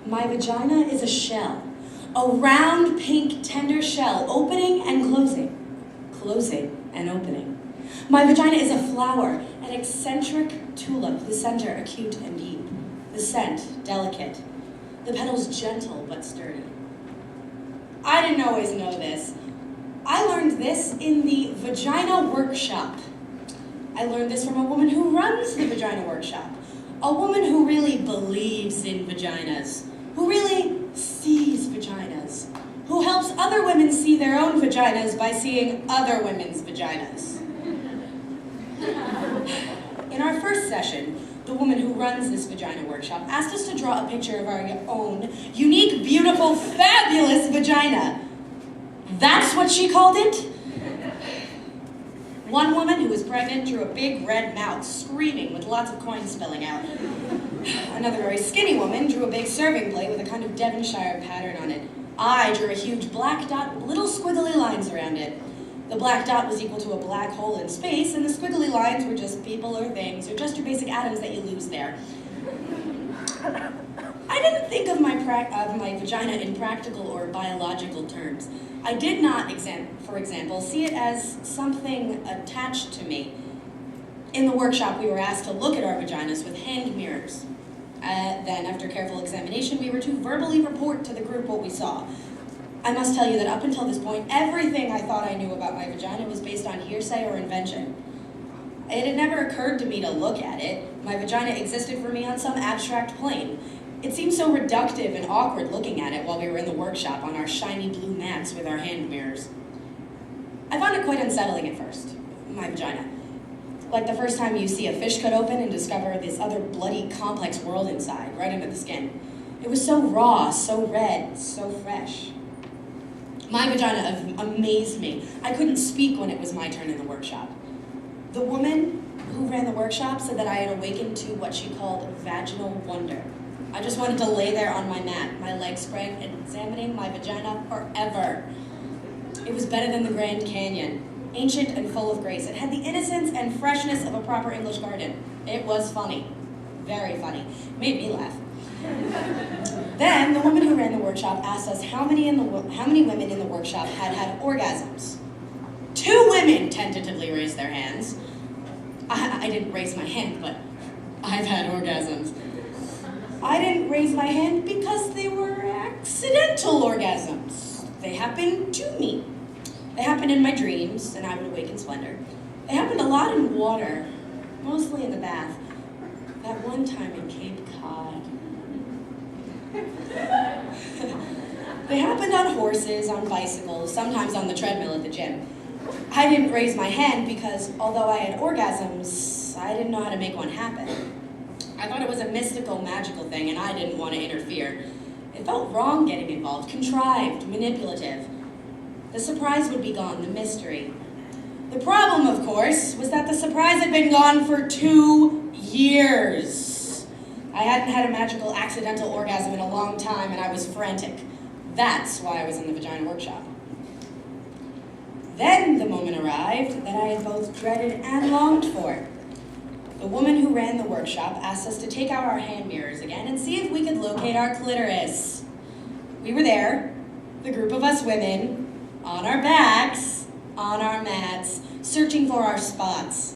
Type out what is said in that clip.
My vagina is a shell, a round, pink, tender shell, opening and closing, closing and opening. My vagina is a flower, an eccentric tulip, the center acute and deep, the scent delicate, the petals gentle but sturdy. I didn't always know this. I learned this in the Vagina Workshop. I learned this from a woman who runs the Vagina Workshop, a woman who really believes in vaginas, who really sees vaginas, who helps other women see their own vaginas by seeing other women's vaginas. In our first session, the woman who runs this Vagina Workshop asked us to draw a picture of our own unique, beautiful, fabulous vagina. That's what she called it? One woman who was pregnant drew a big red mouth, screaming with lots of coins spilling out. Another very skinny woman drew a big serving plate with a kind of Devonshire pattern on it. I drew a huge black dot with little squiggly lines around it. The black dot was equal to a black hole in space, and the squiggly lines were just people or things, or just your basic atoms that you lose there. I didn't think of my vagina in practical or biological terms. I did not, for example, see it as something attached to me. In the workshop, we were asked to look at our vaginas with hand mirrors. Then, after careful examination, we were to verbally report to the group what we saw. I must tell you that up until this point, everything I thought I knew about my vagina was based on hearsay or invention. It had never occurred to me to look at it. My vagina existed for me on some abstract plane. It seemed so reductive and awkward looking at it while we were in the workshop on our shiny blue mats with our hand mirrors. I found it quite unsettling at first, my vagina. Like the first time you see a fish cut open and discover this other bloody, complex world inside, right under the skin. It was so raw, so red, so fresh. My vagina amazed me. I couldn't speak when it was my turn in the workshop. The woman who ran the workshop said that I had awakened to what she called vaginal wonder. I just wanted to lay there on my mat, my legs spread, examining my vagina forever. It was better than the Grand Canyon, ancient and full of grace. It had the innocence and freshness of a proper English garden. It was funny, very funny. It made me laugh. Then the woman who ran the workshop asked us how many women in the workshop had orgasms. 2 women tentatively raised their hands. I didn't raise my hand, but I've had orgasms. I didn't raise my hand because they were accidental orgasms. They happened to me. They happened in my dreams, and I would awake in splendor. They happened a lot in water, mostly in the bath. That one time in Cape Cod. They happened on horses, on bicycles, sometimes on the treadmill at the gym. I didn't raise my hand because, although I had orgasms, I didn't know how to make one happen. I thought it was a mystical, magical thing, and I didn't want to interfere. It felt wrong getting involved, contrived, manipulative. The surprise would be gone, the mystery. The problem, of course, was that the surprise had been gone for 2 years. I hadn't had a magical accidental orgasm in a long time, and I was frantic. That's why I was in the Vagina Workshop. Then the moment arrived that I had both dreaded and longed for. The woman who ran the workshop asked us to take out our hand mirrors again and see if we could locate our clitoris. We were there, the group of us women, on our backs, on our mats, searching for our spots.